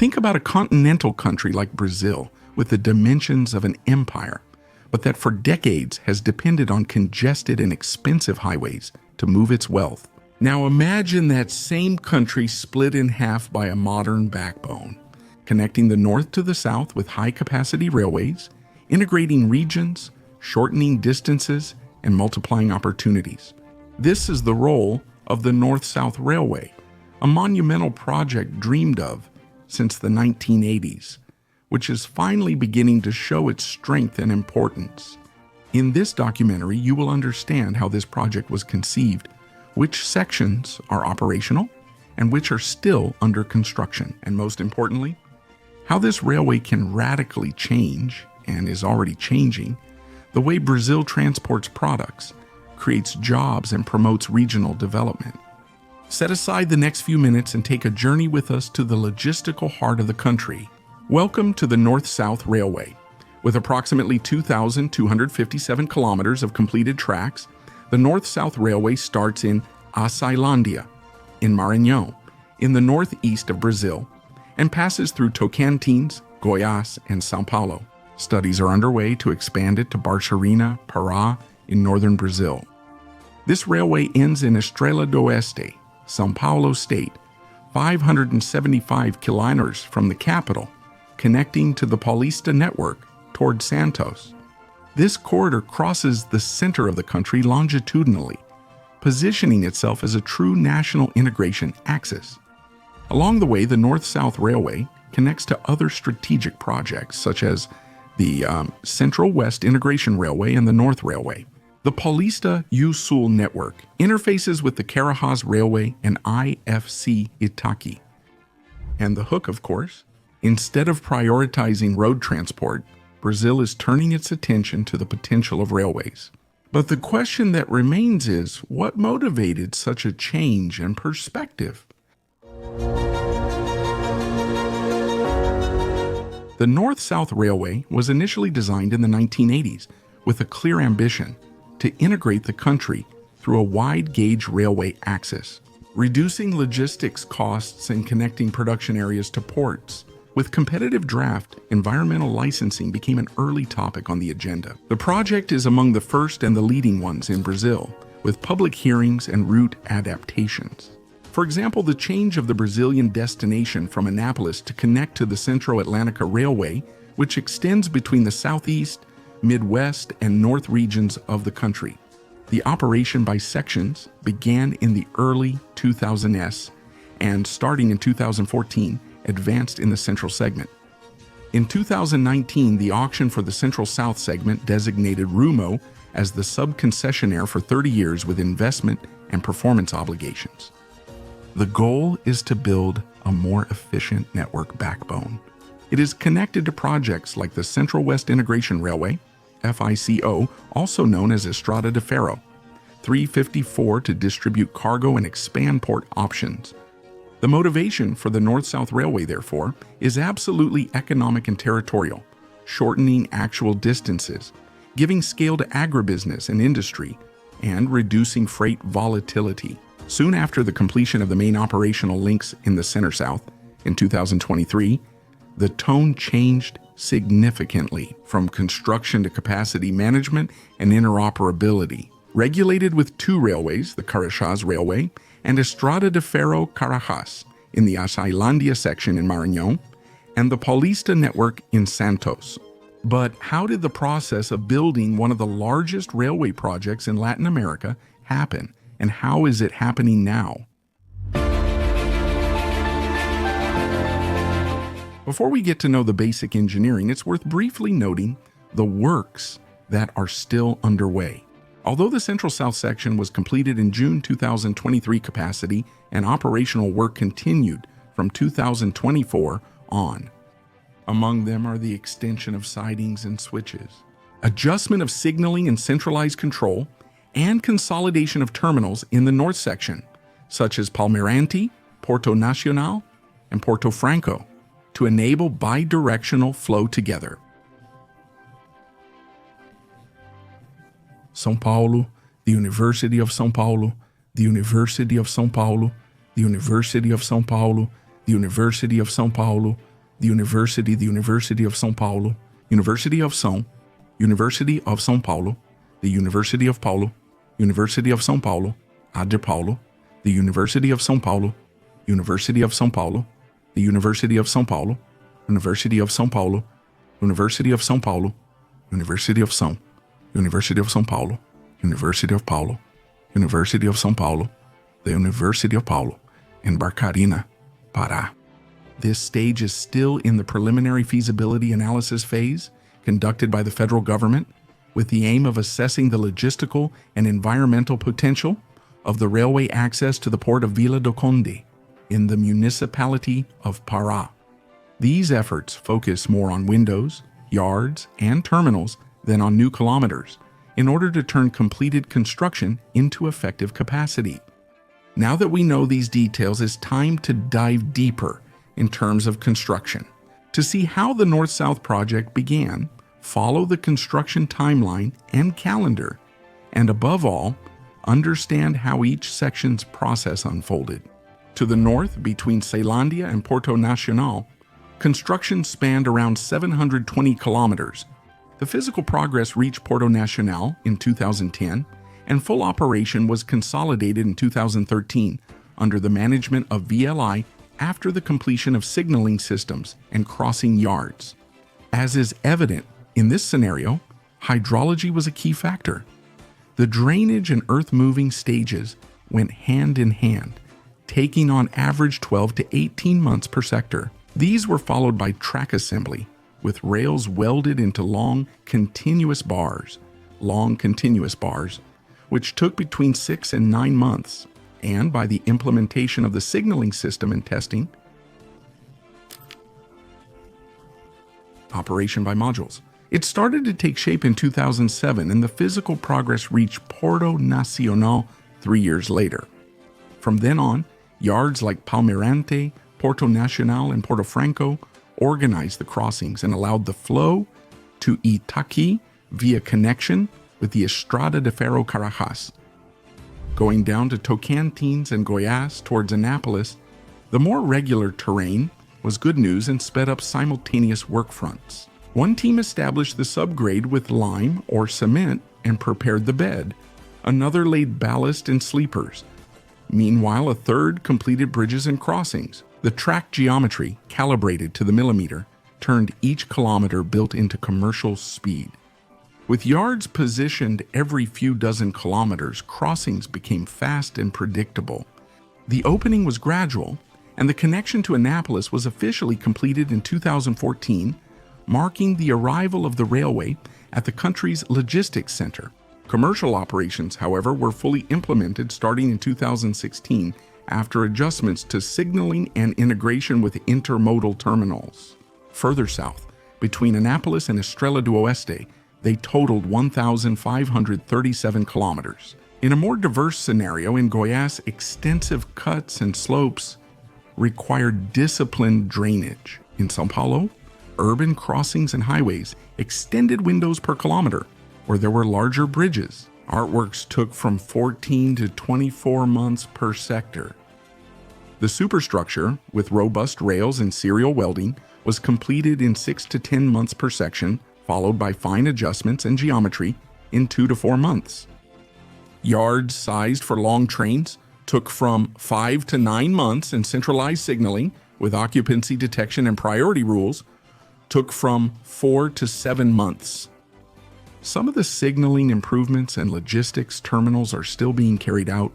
Think about a continental country like Brazil with the dimensions of an empire, but that for decades has depended on congested and expensive highways to move its wealth. Now imagine that same country split in half by a modern backbone, connecting the north to the south with high-capacity railways, integrating regions, shortening distances, and multiplying opportunities. This is the role of the North-South Railway, a monumental project dreamed of since the 1980s, which is finally beginning to show its strength and importance. In this documentary, you will understand how this project was conceived, which sections are operational, and which are still under construction, and most importantly, how this railway can radically change, and is already changing, the way Brazil transports products, creates jobs, and promotes regional development. Set aside the next few minutes and take a journey with us to the logistical heart of the country. Welcome to the North-South Railway. With approximately 2,257 kilometers of completed tracks, the North-South Railway starts in Açailândia, in Maranhão, in the northeast of Brazil, and passes through Tocantins, Goiás, and São Paulo. Studies are underway to expand it to Barcarena, Pará, in northern Brazil. This railway ends in Estrela do Oeste, São Paulo State, 575 kilometers from the capital, connecting to the Paulista network toward Santos. This corridor crosses the center of the country longitudinally, positioning itself as a true national integration axis. Along the way, the North-South Railway connects to other strategic projects such as the Central-West Integration Railway and the North Railway. The Paulista Sul network interfaces with the Carajás Railway and IFC Itaqui. And the hook, of course. Instead of prioritizing road transport, Brazil is turning its attention to the potential of railways. But the question that remains is, what motivated such a change in perspective? The North-South Railway was initially designed in the 1980s with a clear ambition to integrate the country through a wide-gauge railway axis, reducing logistics costs and connecting production areas to ports. With competitive draft, environmental licensing became an early topic on the agenda. The project is among the first and the leading ones in Brazil, with public hearings and route adaptations. For example, the change of the Brazilian destination from Anápolis to connect to the Centro-Atlântica Railway, which extends between the southeast, midwest, and north regions of the country. The operation by sections began in the early 2000s and, starting in 2014, advanced in the central segment. In 2019, the auction for the Central South segment designated Rumo as the sub-concessionaire for 30 years with investment and performance obligations. The goal is to build a more efficient network backbone. It is connected to projects like the Central-West Integration Railway, FICO, also known as Estrada de Ferro, 354 to distribute cargo and expand port options. The motivation for the North-South Railway, therefore, is absolutely economic and territorial, shortening actual distances, giving scale to agribusiness and industry, and reducing freight volatility. Soon after the completion of the main operational links in the Center-South in 2023, the tone changed significantly from construction to capacity management and interoperability. Regulated with two railways, the Carajás Railway and Estrada de Ferro Carajás in the Açailândia section in Maranhão, and the Paulista network in Santos. But how did the process of building one of the largest railway projects in Latin America happen, and how is it happening now? Before we get to know the basic engineering, it's worth briefly noting the works that are still underway. Although the Central-South section was completed in June 2023 capacity and operational work continued from 2024 on. Among them are the extension of sidings and switches, adjustment of signaling and centralized control, and consolidation of terminals in the north section, such as Palmeirante, Porto Nacional, and Porto Franco, to enable bidirectional flow together. São Paulo, the University of São Paulo, the University of São Paulo, the University of São Paulo, the University of São Paulo, the University of São Paulo, University of São Paulo, the University of Paulo, University of São Paulo, A de Paulo, the University of São Paulo, University of São Paulo, the University of São Paulo, University of São Paulo, University of São Paulo, University of São, University of São Paulo, University of Paulo, University of São Paulo, the University of Paulo, in Barcarena, Pará. This stage is still in the preliminary feasibility analysis phase, conducted by the federal government, with the aim of assessing the logistical and environmental potential of the railway access to the port of Vila do Conde in the municipality of Pará. These efforts focus more on windows, yards, and terminals than on new kilometers, in order to turn completed construction into effective capacity. Now that we know these details, it's time to dive deeper in terms of construction. To see how the North-South project began, follow the construction timeline and calendar, and above all, understand how each section's process unfolded. To the north, between Ceilândia and Porto Nacional, construction spanned around 720 kilometers. The physical progress reached Porto Nacional in 2010, and full operation was consolidated in 2013 under the management of VLI after the completion of signaling systems and crossing yards. As is evident in this scenario, hydrology was a key factor. The drainage and earth-moving stages went hand in hand, taking on average 12 to 18 months per sector. These were followed by track assembly, with rails welded into long continuous bars, which took between 6 and 9 months, and by the implementation of the signaling system and testing, operation by modules. It started to take shape in 2007, and the physical progress reached Porto Nacional 3 years later. From then on, yards like Palmeirante, Porto Nacional, and Porto Franco organized the crossings and allowed the flow to Itaqui via connection with the Estrada de Ferro Carajás. Going down to Tocantins and Goiás towards Anápolis, the more regular terrain was good news and sped up simultaneous work fronts. One team established the subgrade with lime or cement and prepared the bed. Another laid ballast and sleepers. Meanwhile, a third completed bridges and crossings. The track geometry, calibrated to the millimeter, turned each kilometer built into commercial speed. With yards positioned every few dozen kilometers, crossings became fast and predictable. The opening was gradual, and the connection to Anápolis was officially completed in 2014, marking the arrival of the railway at the country's logistics center. Commercial operations, however, were fully implemented starting in 2016 after adjustments to signaling and integration with intermodal terminals. Further south, between Anápolis and Estrela do Oeste, they totaled 1,537 kilometers. In a more diverse scenario in Goiás, extensive cuts and slopes required disciplined drainage. In São Paulo, urban crossings and highways extended windows per kilometer, where there were larger bridges. Artworks took from 14 to 24 months per sector. The superstructure, with robust rails and serial welding, was completed in 6 to 10 months per section, followed by fine adjustments and geometry in 2 to 4 months. Yards sized for long trains took from 5 to 9 months, and centralized signaling, with occupancy detection and priority rules, took from 4 to 7 months. Some of the signaling improvements and logistics terminals are still being carried out,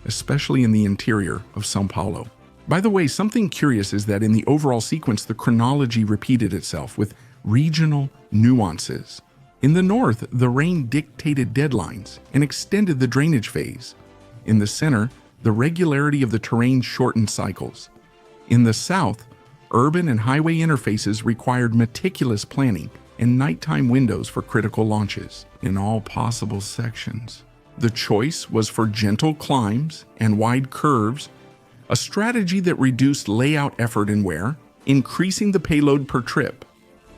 especially in the interior of São Paulo. By the way, something curious is that in the overall sequence, the chronology repeated itself with regional nuances. In the north, the rain dictated deadlines and extended the drainage phase. In the center, the regularity of the terrain shortened cycles. In the south, urban and highway interfaces required meticulous planning and nighttime windows for critical launches. In all possible sections, the choice was for gentle climbs and wide curves, a strategy that reduced layout effort and wear, increasing the payload per trip.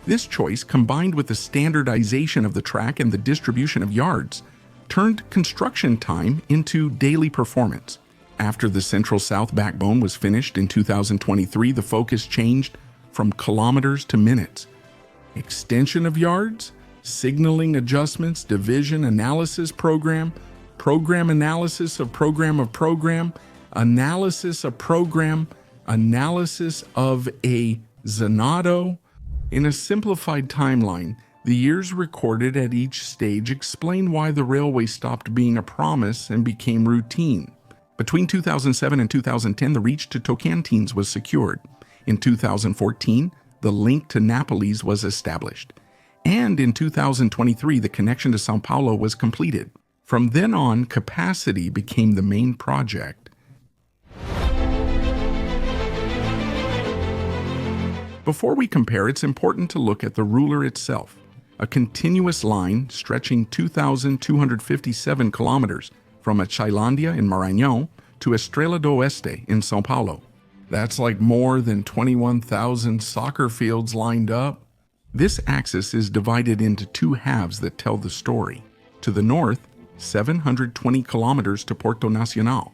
This choice, combined with the standardization of the track and the distribution of yards, turned construction time into daily performance. After the Central-South backbone was finished in 2023, the focus changed from kilometers to minutes. Extension of yards, signaling adjustments, division analysis program, program analysis of program, analysis of program, analysis of a Zanado. In a simplified timeline, the years recorded at each stage explain why the railway stopped being a promise and became routine. Between 2007 and 2010, the reach to Tocantins was secured. In 2014, the link to Nápoles was established. And in 2023, the connection to São Paulo was completed. From then on, capacity became the main project. Before we compare, it's important to look at the ruler itself, a continuous line stretching 2,257 kilometers from Açailândia in Maranhão to Estrela do Oeste in São Paulo. That's like more than 21,000 soccer fields lined up. This axis is divided into two halves that tell the story. To the north, 720 kilometers to Porto Nacional,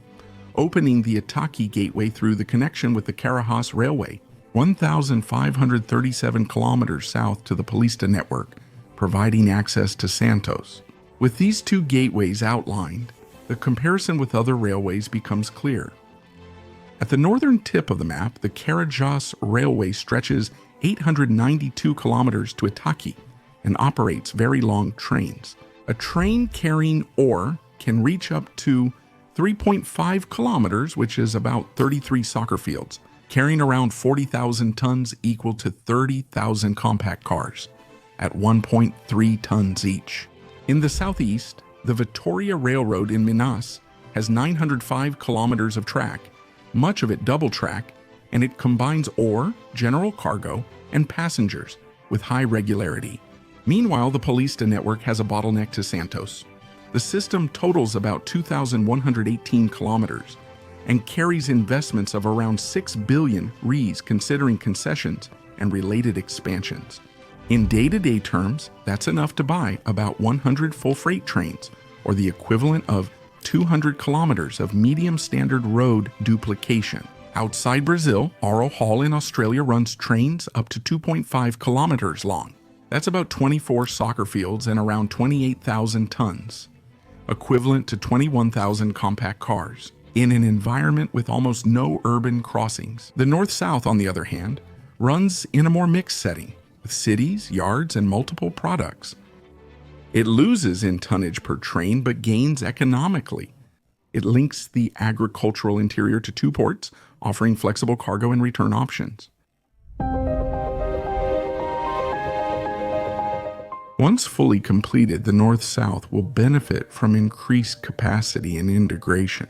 opening the Itaqui gateway through the connection with the Carajás Railway. 1,537 kilometers south to the Paulista network, providing access to Santos. With these two gateways outlined, the comparison with other railways becomes clear. At the northern tip of the map, the Carajás Railway stretches 892 kilometers to Itaqui and operates very long trains. A train carrying ore can reach up to 3.5 kilometers, which is about 33 soccer fields, carrying around 40,000 tons equal to 30,000 compact cars, at 1.3 tons each. In the southeast, the Vitória Railroad in Minas has 905 kilometers of track, much of it double track, and it combines ore, general cargo, and passengers with high regularity. Meanwhile, the Paulista network has a bottleneck to Santos. The system totals about 2,118 kilometers, and carries investments of around 6 billion reais considering concessions and related expansions. In day-to-day terms, that's enough to buy about 100 full freight trains, or the equivalent of 200 kilometers of medium standard road duplication. Outside Brazil, Aro Hall in Australia runs trains up to 2.5 kilometers long. That's about 24 soccer fields and around 28,000 tons, equivalent to 21,000 compact cars. In an environment with almost no urban crossings. The North-South, on the other hand, runs in a more mixed setting, with cities, yards, and multiple products. It loses in tonnage per train, but gains economically. It links the agricultural interior to two ports, offering flexible cargo and return options. Once fully completed, the North-South will benefit from increased capacity and integration.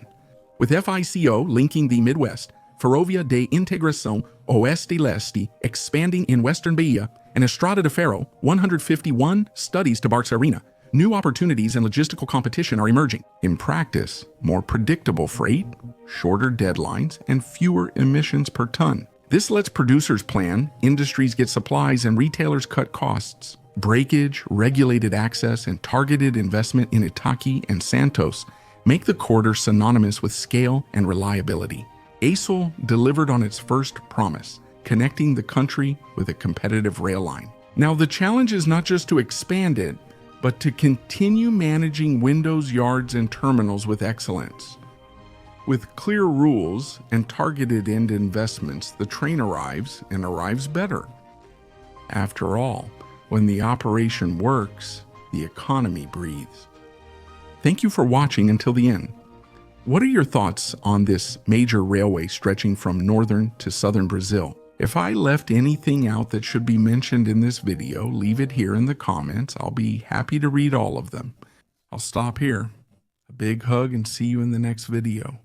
With FICO linking the Midwest, Ferrovia de Integração Oeste-Leste expanding in Western Bahia, and Estrada de Ferro 151 studies to Barcarena, new opportunities and logistical competition are emerging. In practice, more predictable freight, shorter deadlines, and fewer emissions per ton. This lets producers plan, industries get supplies, and retailers cut costs. Breakage, regulated access, and targeted investment in Itaqui and Santos make the corridor synonymous with scale and reliability. ACEL delivered on its first promise, connecting the country with a competitive rail line. Now, the challenge is not just to expand it, but to continue managing windows, yards, and terminals with excellence. With clear rules and targeted end investments, the train arrives and arrives better. After all, when the operation works, the economy breathes. Thank you for watching until the end. What are your thoughts on this major railway stretching from northern to southern Brazil? If I left anything out that should be mentioned in this video, leave it here in the comments. I'll be happy to read all of them. I'll stop here. A big hug and see you in the next video.